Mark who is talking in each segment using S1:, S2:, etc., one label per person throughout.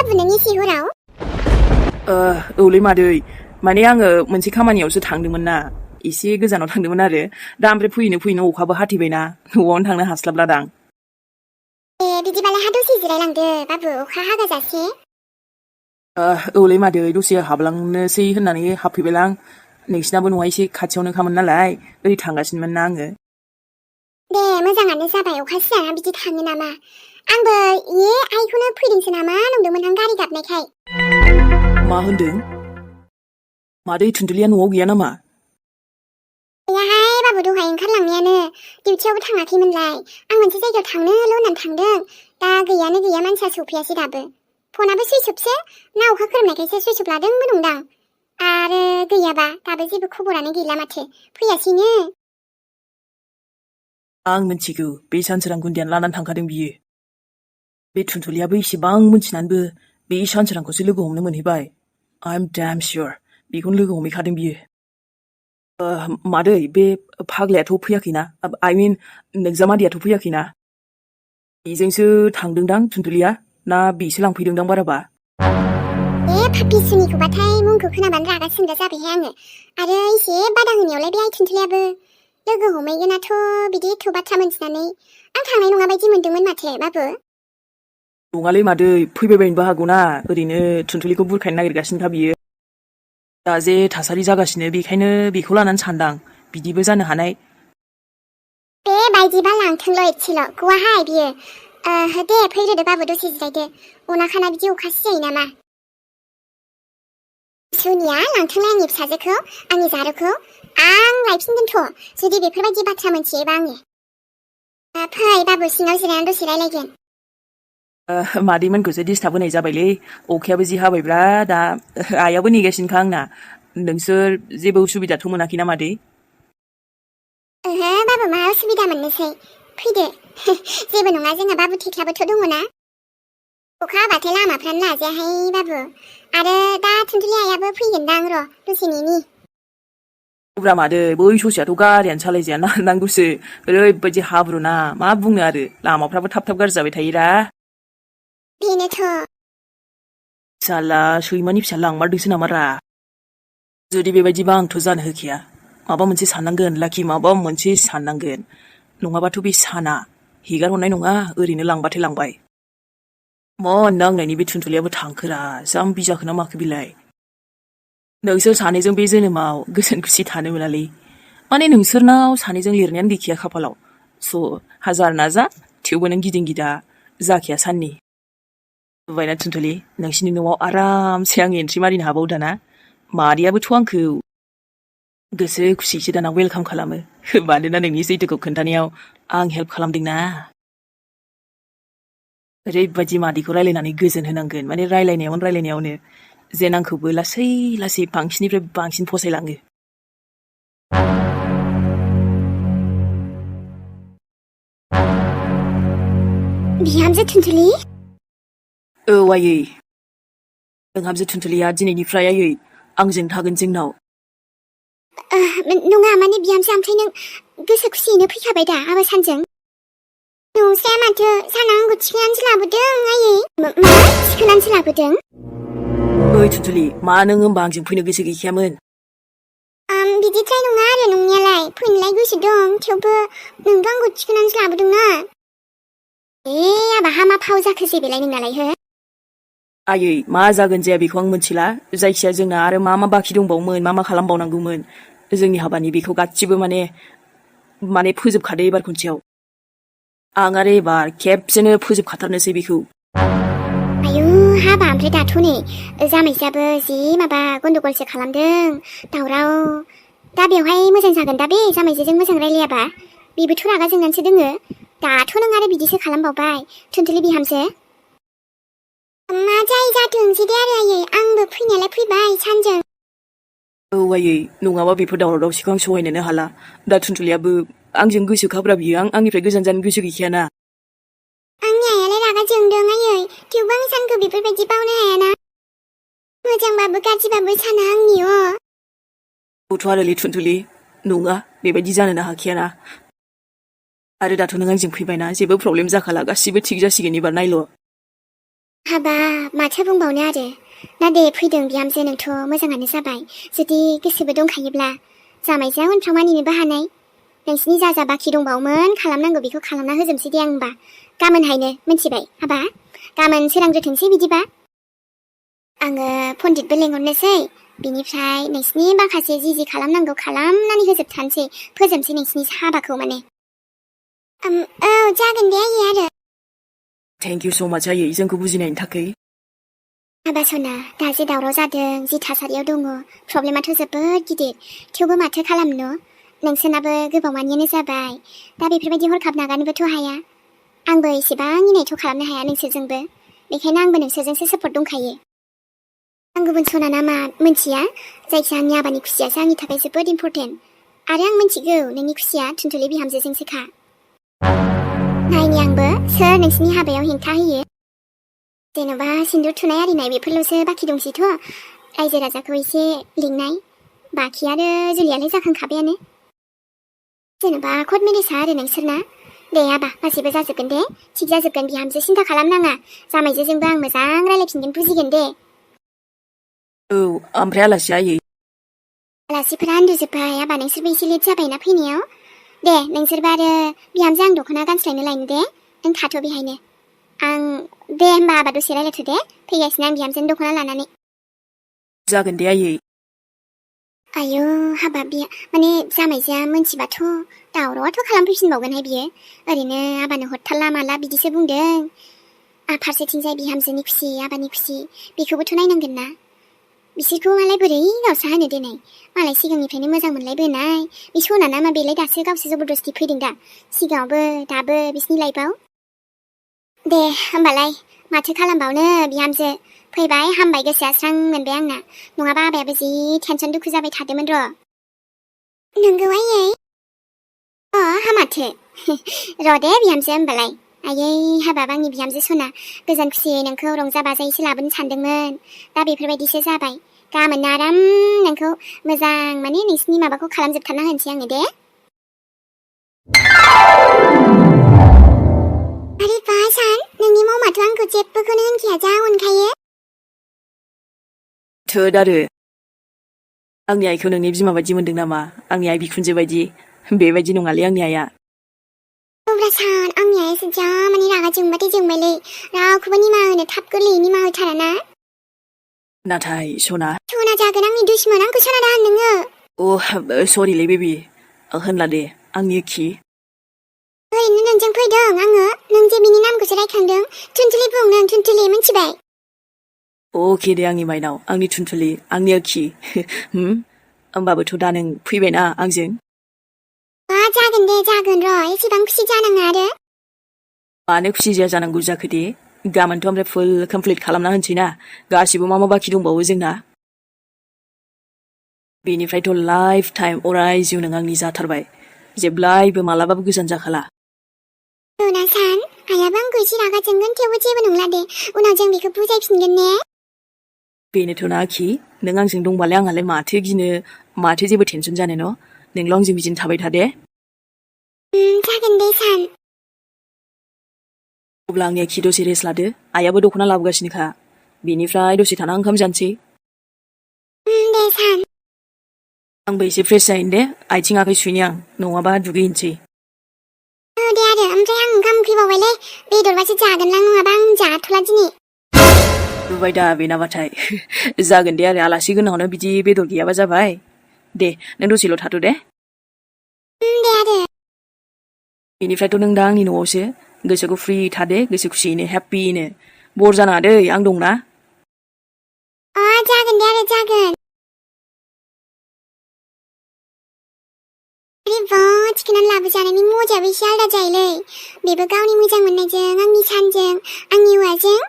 S1: बाबु नोंनि सिहुराव?
S2: औलै मादै माने आङो मोनसे खामानियावसो थांदोंमोन ना एसे गोजानाव थांदोंमोन आरो दा ओमफ्राय फैनो अखाबो हाथेबायना न'आवनो थांनो हास्लाबलादां।
S1: बिदिबालाय हा दसे जिरायलांदो बाबु अखा हागाजासे।
S2: औलै मादै दसे हाबलांनोसै होननानै हाबफैबायलां नोंसिनाबो न'आ एसे खाथियावनोखामोन नालाय ओरै थांगासिनोमोन ना आङो।
S1: दे मोजाङानो जाबाय अखा सिजाना बिदि थाङो नामा आंबो आइखौनो फैदोंसो नामा नंदोंमोन आं गारि गाबनायखाय।
S2: मा होनदों मादै थुनथुलिया न'आव गैया नामा?
S1: गैयाहाय बाबु दहाय ओंखारलांनायानो डिउटियावबो थाङाखैमोनलाय आं मोनसे जायगायाव थांनोल' होननानै थांदों दा गैयानो गैया मानसिया सौफैयासै दाबो फनाबो सुइस अफसो ना अखा खोरोमनायखायसो सुइस अफ लादोंबो नंदां आरो गैयाबा दाबो जेबो खबरानो गैला माथो फैयासैनो।
S2: आं मिथिगौ बे सानसोरां गुन्दियानो लानानै थांखादों बियो। बे थुनथुलियाबो इसेबां मिथिनानैबो बे सानसोरांखौसो लोगो हमनो मोनहैबाय। आइ एम डैम सियर बेखौनो लोगो हमहैखादों बियो। मादै बे फाग्लायाथ' फैयाखैना आइ मिन नोंजामादैयाथ' फैयाखैना? बेजोंसो थांदोंदां थुनथुलिया ना बेसो लांफैदोंदां बाराबा?
S1: फापि सुनिखौबाथाय मुंखौ खोनाबानो रागा जोंग्रा जाबायहाय आङो आरो एसे बादा होनायावलाय बे आइ थुनथुलियाबो लोगो हमहैगोनाथ' बिदि एथ' बाथ्रा मोनथिनानै आं थांनाय नङा बायदि मोनदोंमोन माथो बाबु।
S2: नङालै मादै फैबायबायनोबो हागौना ओरैनो थुनथुलिखौ बुरखायनो नागिरगासिनोखा बियो। दा जे थासारि जागासिनो बेखायनो बेखौ लानानै सानदां बिदिबो जानो हानाय।
S1: बेबायदिबा लांथोंल' एसेल' गवाहाय बियो। दे फैग्रोदो बाबु दसे जिरायदो अनाखाना बिदि अखा सिजायो नामा। सुनिया लांथोंलाय आंनि फिसाजोखौ आंनि जारुखौ आं लायफिनगोनथ' जुदि बेफोरबायदि बाथ्रा मोनथियोबा आङो। फै बाबु सिङाव जिरायनानै दसे रायलायगोन।
S2: मादैमोनखौसो डिस्टार्ब होनाय जाबायलै अखायाबो जि हाबायब्रा दा आइयाबो नेगासिनोखा आंना। नोंसोर जेबो उसुबिदाथ' मोनाखैना मादै?
S1: बाबु मा उसुबिदा मोननोसै फैदो जेबो नङा जोंहा बाबु थेख्लाबोथ' दङना। अखा हाबाथाय लामाफ्रानो लाजायाहाय बाबु आरो दा थुनथुलि आइयाबो फैगोनदां र' दसे नेनि।
S2: ब्रा मादै बै ससेयाथ' गारियानो सालायजाया नांनांगौसो ओरैबायदि हाब्रुना मा बुंनो आरो लामाफ्राबो थाब गाज्रि जाबाय थायोरा।
S1: बेनोथ'
S2: साला सैमानि फिसा लांमारदोंसो नामारा। जुदि बेबायदिबा आंथ' जानो होखाया माबा मोनसे साननांगोन लाखि माबा मोनसे साननांगोन नङाबाथ' बे साना हेगार हरनाय नङा ओरैनो लांबाथाय लांबाय। मन नांनायनि बे थुनथुलियाबो थांखोरा जाम्बि जाखोना माखो बिलाय। नोंसोर सानैजों बे जोनोमाव गोजोन खुसि थानो मोनालै माने नोंसोरनाव सानैजों लिरनायानो गैखाया खाफालाव स' हाजार नाजा थेवबो नों गिदिं गिदा जाखाया साननि। बायना थुनथुलि नोंसिनि न'आव आरामसे आं एन्ट्रि मारिनो हाबावो दाना मादैयाबोथ' आंखौ गोसो खुसिसो दाना वेलकाम खालामो मानोना नोंनि सैथोखौ खोन्थानायाव आं हेल्प खालामदोंना। ओरैबायदि मादैखौ रायलायनानै गोजोन होनांगोन माने रायलायनायावनो जेन आंखौबो लासै लासै बांसिननिफ्राय बांसिन फसायलाङो।
S1: बिहामजो थुनथुलि?
S2: औ आयै नोंहामजो थुनथुलिया दिनैनिफ्राय आयै आंजों थागोन जोंनाव।
S1: नङा माने बिहामजो ओमफ्राय नों गोसो खुसियैनो फैखाबाय दा आबा सानजों? नंस्राया माथो साना आंखौ थिखोनानैसो लाबोदों आयै। मा थिखोनानैसो लाबोदों?
S2: ओइ थुनथुलि मा नों होमबा आंजों फैनो गोसो गैखायामोन?
S1: बिदिद्राय नङा आरो नंनायालाय फैनोलाय गोसो दं थेवबो नोंथ' आंखौ थिखोनानैसो लाबोदोंना। आबा मा फाव जाखोसै बेलाय नोंनालाय हो?
S2: आयै मा जागोन जाया बेखौ आं मिथिला जायखिया जोंना आरो मा बाखि दंबावोमोन मा खालामबावनांगौमोन जोंनि हाबानि बेखौ गासिबो माने फोजोबखादो एबार खनसेयाव। आं आरो एबार खेबसेनो फोजोबखाथारनोसै बेखौ।
S1: आयु हाबा ओमफ्राय दाथ' नै जामाइसाबो जि माबा गन्डगलसो खालामदों दावराव दा बेवहाय मोजां जागोन दा बे जामाइजों मोजां रायलायाबा बेबोथ' रागा जोंनानैसो दोङो दाथ' नों आरो बिदिसो खालामबावबाय थुनथुलि बिहामजो। मा जायो जाथोंसै दे आरो आयै आंबो फैनायालाय फैबाय सानजों।
S2: औ आयै नङाबा बेफोर दावराव दावसिखौ आं सहायनोनो हाला दा थुनथुलियाबो आंजों गोसोखाब्रा बियो आंनिफ्राय गोजान जानो गोसो गैखायाना।
S1: आंनि आइयालाय रागा जोंदों आयै थेवबो आं सानखौ बेफोरबायदि बावनो हायाना मोजांबाबो गाज्रिबाबो साना आंनि
S2: गथ' आरोलै थुनथुलि नङा बेबायदि जानोनो हाखायाना आरो दाथ' नों आंजों फैबायना जेबो प्रब्लेम जाखाला गासिबो थिग जासिगोन एबार नायल'।
S1: हाबाब माथो बुंबावनो आरो दा दे फैदों बिहामजो नोंथ' मोजाङानो जाबाय जुदि गोसोबो दंखायोब्ला जामाइजोआ उनफ्राव मानिनोबो हानाय नोंसिनि जा बाखि दंबावोमोन खालामनांगौ बेखौ खालामना होजोबसै दे आं होमबा गाबोनहायनो मिथिबाय हाबा गाबोन सोरांग्रोथोंसै बिदिबा आङो पण्डितबो लेंहरनोसै बिनिफ्राय नोंसिनि माखासे जि खालामनांगौ खालामनानै होजोबथानोसै फोजोबसै नोंसिनि हाबाखौ माने औ जागोन दे आयै आरो
S2: थेंक इउ स' माच आयै जोंखौ बुजिनायनि थाखाय
S1: हाबा सना दा जे दावराव जादों जि थासारियाव दङ प्रब्लेमाथ' जोबोद गिदिर थेवबो माथो खालामनो नोंसोरनाबो गोबावमानियानो जाबाय दा बेफोरबायदि हरखाब नागारनोबोथ' हाया आंबो एसेबां इनायथ' खालामनो हाया नोंसोरजोंबो बेखायनो आंबो नोंसोरजोंसो सापर्ट दंखायो आं गुबुन सना नामा मिन्थिया जायखिया आंनि आबानि खुसियासो आंनि थाखाय जोबोद इम्परटेन्ट आरो आं मिन्थिगौ नोंनि खुसिया थुनथुलि बिहामजोजोंसोखा नायनि आंबो सोर नोंसिनि हाबायाव हेंथा होयो जेन'बा सिन्दुर थुनाय आरिनाय बेफोरल'सो बाखि दंसैथ' रायजो राजाखौ एसे लिंनाय बाखि आरो जुलियालाय जाखांखाबायानो जेन'बा कर्ट मेरेजआ आरो नोंसोरना दे आबा गासैबो जाजोबगोन दे थिग जाजोबगोन बिहामजो सिन्था खालामनाङा जामाइजोजोंबो आं मोजां रायलायफिनगोन बुजिगोन दे
S2: औ ओमफ्राय आलासि आयै
S1: आलासिफोरा उन्दुजोब्बाय आबा नोंसोरबो एसे लेट जाबायना फैनायाव दे नोंसोरबो आरो बिहामजो आं दख'ना गानस्लायनो लायनो दे नों थाथ' बेहायनो आं दे होमबा आबा दसे रायलायथ' दे फैगासिनो आं बिहामजोनि दख'ना लानानै
S2: जागोन दे आयै
S1: आयौ हाबा बियो माने जामाइजोआ मोनथिबाथ' दावरावआथ' खालामफैफिनबावगोनहाय बियो ओरैनो आबानो हरथारला माला बिदिसो बुंदों फारसेथिंजाय बिहामजोनि खुसि आबानि खुसि बेखौबोथ' नायनांगोन ना बिसोरखौ मालाय बोरै गावसा होनो देनाय मालाय सिगांनिफ्रायनो मोजां मोनलायबोनाय बे सना ना मा बेलाय दासो गावसो जबरदस्ति फैदों दा सिगाङावबो दाबो बिसिनि लाइफआव दे होमबालाय माथो खालामबावनो बिहामजो फैबाय हामबाय गोसोआ स्रां मोनबाय आंना नङाबा आबायाबो जि टेनसन दुखु जाबाय थादोंमोन र' नंगौ आयै हामाथो र' दे बिहामजो होमबालाय आयै हाबाब आंनि बिहामजो सना गोजोन खुसियै नोंखौ रंजा बाजायैसो लाबोनो सानदोंमोन दा बेफोरबायदिसो जाबाय गाबोन आराम नोंखौ मोजां माने नोंसिनि माबाखौ खालामजोबथारना होनोसै आङो दे आरे बा सान नोंनि ममाथ' आंखौ जेबोखौनो होनखाया जा अनखायो
S2: थोद आरो आंनि आइखौ नोंनि बिमा बायदि मोनदों नामा आंनि आइ बिखुनजो बायदि बेबायदि नङालै आंनि आइया
S1: अब्ला सान आंनि आइयासो जा माने रागा जोंबाथाय जोंबायलै रावखौबो निमाहा होनो थाब गोरलैयै निमाहा होथारा ना
S2: नाथाय सना
S1: जागोन आंनि दुश्मन आंखौ सना दा होन नोङो
S2: सरिलै बेबि होनला दे आंनि खि
S1: ओरैनो नोंजों फैदों आङो नों जे बिनि नामखौसो रायखांदों थुनथुलि बुं नों थुनथुलि मिथिबाय
S2: अके दे आंनि माइनाव आंनि थुनथुलि आंनि खि होमबाबोथ' दा नों फैबायना आंजों
S1: जागोन दे जागोन र' एसेबां खुसि जानाङा आरो
S2: मानो खुसि जाया जानांगौ जाखो दे गाबोनथ' ओमफ्राय फुल कमप्लिट खालामना होनसै ना गासिबो मा बाखि दंबावो जोंना बेनिफ्रायथ' लाइफ टाइम अराय जिउ नों आंनि जाथारबाय जेब्लायबो मालाबाबो गोजान जाखाला
S1: ना सान आइयाबो आंखौ एसे रागा जोंगोन थेवबो जेबो नंला दे उनाव जों बेखौ बुजायफिनगोन ने
S2: बेनोथ' ना आखि नों आंजों दंबालाय आंहालाय माथो गिनो माथो जेबो टेनसन जानो न' नोंल' आंजों बिदिनो थाबाय था दे
S1: जागोन दे सान
S2: अब्ला आंनि आखि दसे रेस्ट लादो आइयाबो दख'ना लाबोगासिनोखा बेनिफ्राय दसे थाना ओंखाम जानोसै
S1: दे सान
S2: आंबो एसे फ्रेश जाहैनो दे आथिं आखाइ सुइनि आं नङाबा दुगैहैनोसै
S1: दे आरो ओमफ्राय आं ओंखाम उखैबावबायलै बेदरबासो जागोनलां नङाबा आं जाथ'ला दिनै
S2: रुबाय दा बेनाबाथाय जागोन दे आरो आलासि गोनाङावनो बिदि बेदर गैयाबा जाबाय दे नों दसेल' थाथ' दे
S1: आरो
S2: बेनिफ्रायथ' नों दा आंनि न'आवसो गोसोखौ फ्रि थादे गोसो खुसियैनो हेप्पिनो बर जानाङा दै आं दंना
S1: जागोन दे आरो जागोन थिखोनानै लाबोजानायनि मजायाबो एसे आलादा जायोलै बेबो गावनि मोजां मोननायजों आंनि सानजों आंनि हौवाजों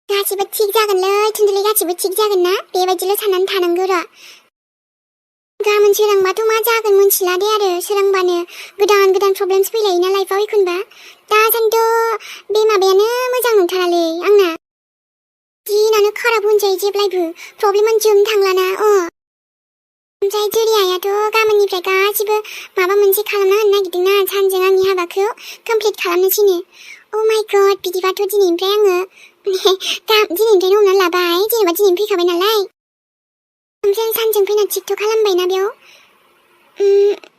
S1: गासिबो थिग जागोनलै थुनथुलि गासिबो थिग जागोन ना बेबायदिल' साननानै थानांगौ र' गाबोन सोरांबाथ' मा जागोन मोनथिला दे आरो सोरांबानो गोदान गोदान प्रब्लेम्स फैलायोना लाइफआव एखनबा दासान्दिथ' बे माबायानो मोजां नंथारालै आंना दिनानो खाराब होनजायो जेब्लायबो प्रब्लेमानो जोबनो थांलाना ओमफ्राय जुरि आइयाथ' गाबोननिफ्राय गासिबो माबा मोनसे खालामना होनो नागिरदोंना सानजों आंनि हाबाखौ कमप्लिट खालामनोसैनो Oh my god, बिदिबाथ' दिनैनिफ्राय आङो दिनैनिफ्रायनो हमनानै लाबाय जेनेबा दिनैनो फैखाबाय नालाय ओमफ्राय आं सानजों फैना थिकथ' खालामबायना बेयाव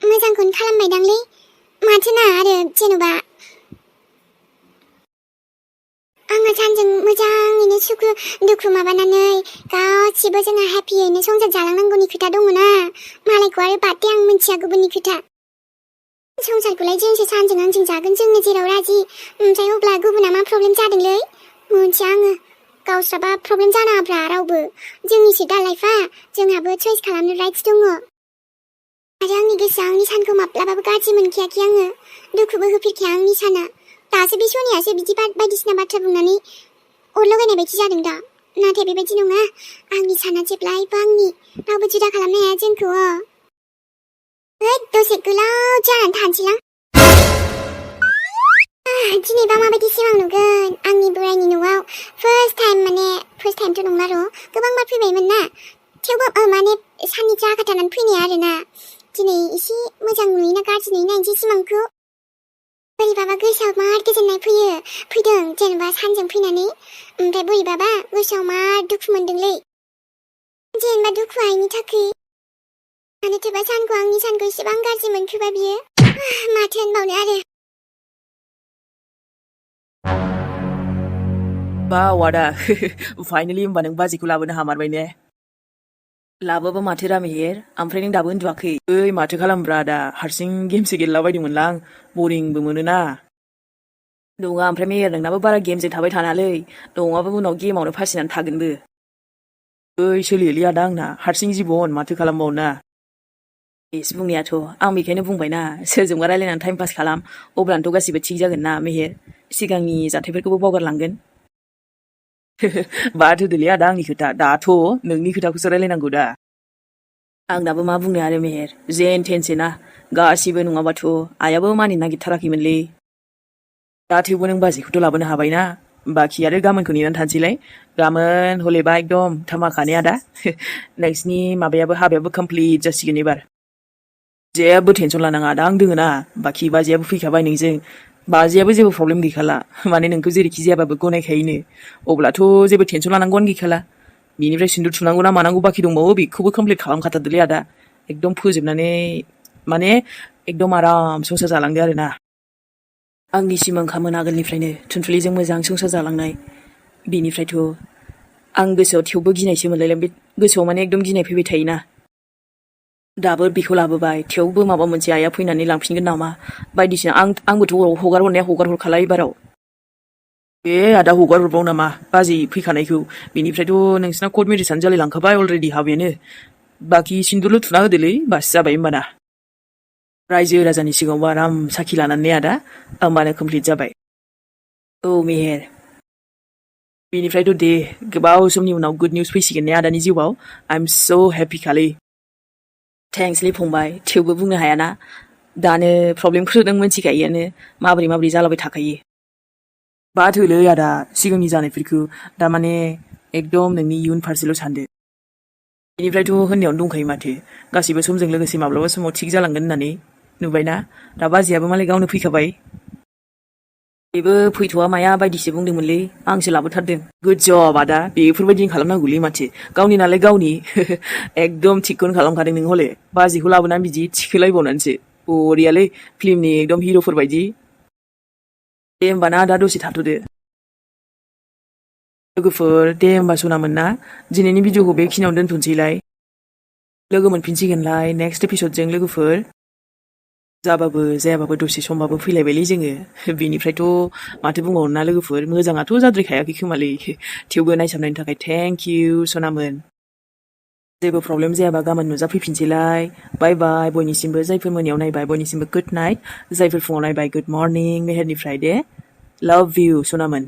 S1: मोजांखौनो खालामबायदांलै माथो ना आरो जेनेबा आङो सानजों मोजाङैनो सुखु दुखु माबानानै गासिबो जोंहा हेपियैनो संसार जालांनांगौनि खोथा दङना मालायखौ आरो बाददे आं मिथिया गुबुननि खोथा संसारखौलाय जोंसो सानजों आंजों जागोन जोंनो जेराव राजि ओमफ्राय अब्ला गुबुना मा प्रब्लेम जादोंलै मोनथिया आङो गावस्राबा प्रब्लेम जानाङाब्रा रावबो जोंनिसो दा लाइफआ जोंहाबो चइस खालामनो राइट्स दङ आरो आंनि गोसोआ आंनि सानखौ माब्लाबाबो गाज्रि मोनखायाखै आङो दुखुबो होफेरखाया आंनि साना दासो बे सनियासो बिदि बायदिसिना बाथ्रा बुंनानै अर लगायनाय बायदि जादों दा नाथाय बेबायदि नङा आंनि साना जेब्लायबो आंनि रावबो जुदा खालामनो हाया जोंखौ दसे गोलाव जानानै थानोसैलां दिनैबा माबायदि सिमां नुगोन आंनि बोरायनि न'आव फार्स्ट टाइमथ' नंला र' गोबां बार फैबायमोन ना थेवबो माने साननैसो आगाथारनानै फैनाय आरोना दिनै एसे मोजां नुयोना गाज्रि नुयो नायनोसै सिमांखौ बोरैबाबा गोसोआव मार गोजोननाय फैदों जेनेबा सानजों फैनानै ओमफ्राय बोरैबाबा गोसोआव मार दुखु मोनदोंलै जेनेबा दुखु आइनि थाखाय मानोथोबा आंनि सानखौ एसेबां गाज्रि मोनखोबा बियो माथो होनबावनो आरो
S2: Wow, आदा फाइनालि होमबा नों बाजैखौ लाबोनो हामारबाय ने लाबोबा माथो रामेहेर ओमफ्राय नों दाबो उन्दुवाखै ओइ माथो खालामब्रा आदा हारसिं गेमसो गेलेलाबायदोंमोनलां बरिंबो मोनोना नङा ओमफ्राय मेहेर नोंनाबो बारा गेमजों थाबाय थानालै नङाबा उनाव गेमावनो फासिनानै थागोनबो ओइ सोलियोलै आदा आंना हारसिं जिबन माथो खालामबावना एस बुंनायाथ' आं बेखायनो बुंबायना सोरजोंबा रायलायनानै टाइम पास खालाम अब्लानोथ' गासिबो थिग जागोन ना मेहेर सिगांनि जाथायफोरखौबो बावगारलांगोन बाद होदोलै आदा आंनि खोथा दाथ' नोंनि खोथाखौसो रायलायनांगौ दा आंनाबो मा बुंनो आरो मेहेर जेन थेनसै ना गासिबो नङाबाथ' आइयाबो मानिनो नागिरथाराखैमोनलै दा थेवबो नों बाजैखौथ' लाबोनो हाबायना बाखि आरो गाबोनखौ नेनानै थानोसैलाय गाबोन हलेबा एकदम धामाकाने आदा नोंसिनि हाबायाबो कमप्लिट जासिगोन एबार जेबो टेनसन लानाङा आदा आं दोङो ना बाखि बाजैयाबो फैखाबाय नोंजों बाजैयाबो जेबो प्रब्लेम गैखाला माने नोंखौ जेरैखि जायाबाबो गनायखायोनो अब्लाथ' जेबो टेनसन लानांगौआनो गैखाला बिनिफ्राय सिन्दुर थुनांगौ ना मानांगौ बाखि दंबावो बेखौबो कमप्लिट खालामखाथारदोलै आदा एकदम फोजोबनानै माने एकदम आराम संसार जालांदो आरोना आंनि सिमांखामोन आगोलनिफ्रायनो थुनथुलिजों मोजां संसार जालांनाय बेनिफ्रायथ' आं गोसोआव थेवबो गिनायसो मोनलायलां बे गोसोआव माने एकदम गिनाय फैबाय थायोना दाबो बेखौ लाबोबाय थेवबो माबा मोनसे आइया फैनानै लांफिनगोन नामा बायदिसिना आंबोथ' हगार हरखाला एबाराव बे आदा हगार हरबाव नामा बाजै फैखानायखौ बेनिफ्रायथ' नोंसिना कर्ट मेरिजआनो जालाय लांखाबाय अलरेडि हाबायानो बाखि सिन्दुरल' थुना होदोलै बास जाबाय होमबाना रायजो राजानि सिगाङावबो आराम साखि लानानै आदा होमबानो कमप्लिट जाबाय औ मेहेर बेनिफ्रायथ' दे गोबाव समनि उनाव गुड निउस फैसिगोन ने आदानि जिउआव आइ एम स' हेपि खालै थेंक्सलै फंबाय थेवबो बुंनो हायाना दानो प्रब्लेमखौ नों मोनथिखायोआनो माबोरै जालाबाय थाखायो बाद होलै आदा सिगांनि जानायफोरखौ दामाने एकदम नोंनि इयुन फारसेल' सानदो बेनिफ्रायथ' होननायावनो दंखायो माथो गासैबो समजों लोगोसे माब्लाबा समाव थिग जालांगोन होननानै नुबायना दा बाजैयाबो मालाय गावनो फैखाबाय बेबो फैथ'वा माया बायदिसो बुंदोंमोनलै आंसो लाबोथारदों गुड जब आदा बेफोरबायदिनो खालामनांगौलै माथो गावनि नालाय गावनि एकदम थिगखौनो खालामखादों नों हले बाजैखौ लाबोनानै बिदि थिखोलायबावनानैसो बरियालै फिल्मनि एकदम हिर'फोर बायदि दे होमबा ना आदा दसे थाथ'दो लोगोफोर दे होमबा सनामोन ना दिनैनि भिडिअखौ बेखिनियावनो दोनथ'नोसैलाय लोगो मोनफिनसिगोनलाय नेक्स्ट एपिसडजों लोगोफोर जाबाबो जायाबाबो दसे समबाबो फैलायबायलै जोङो बेनिफ्रायथ' माथो बुंबावनो ना लोगोफोर मोजाङाथ' जाद्रायखायाखै खोमालै थेवबो नायसाबनायनि थाखाय थेंक इउ सनामोन जेबो प्रब्लेम जायाबा गाबोन नुजाफैफिनसैलाय बाय बाय बयनिसिमबो जायफोर मोनायाव नायबाय बयनिसिमबो गुड नाइट जायफोर फुङाव नायबाय गुड मर्निं मेहेरनिफ्राय दे लाभ इउ सनामोन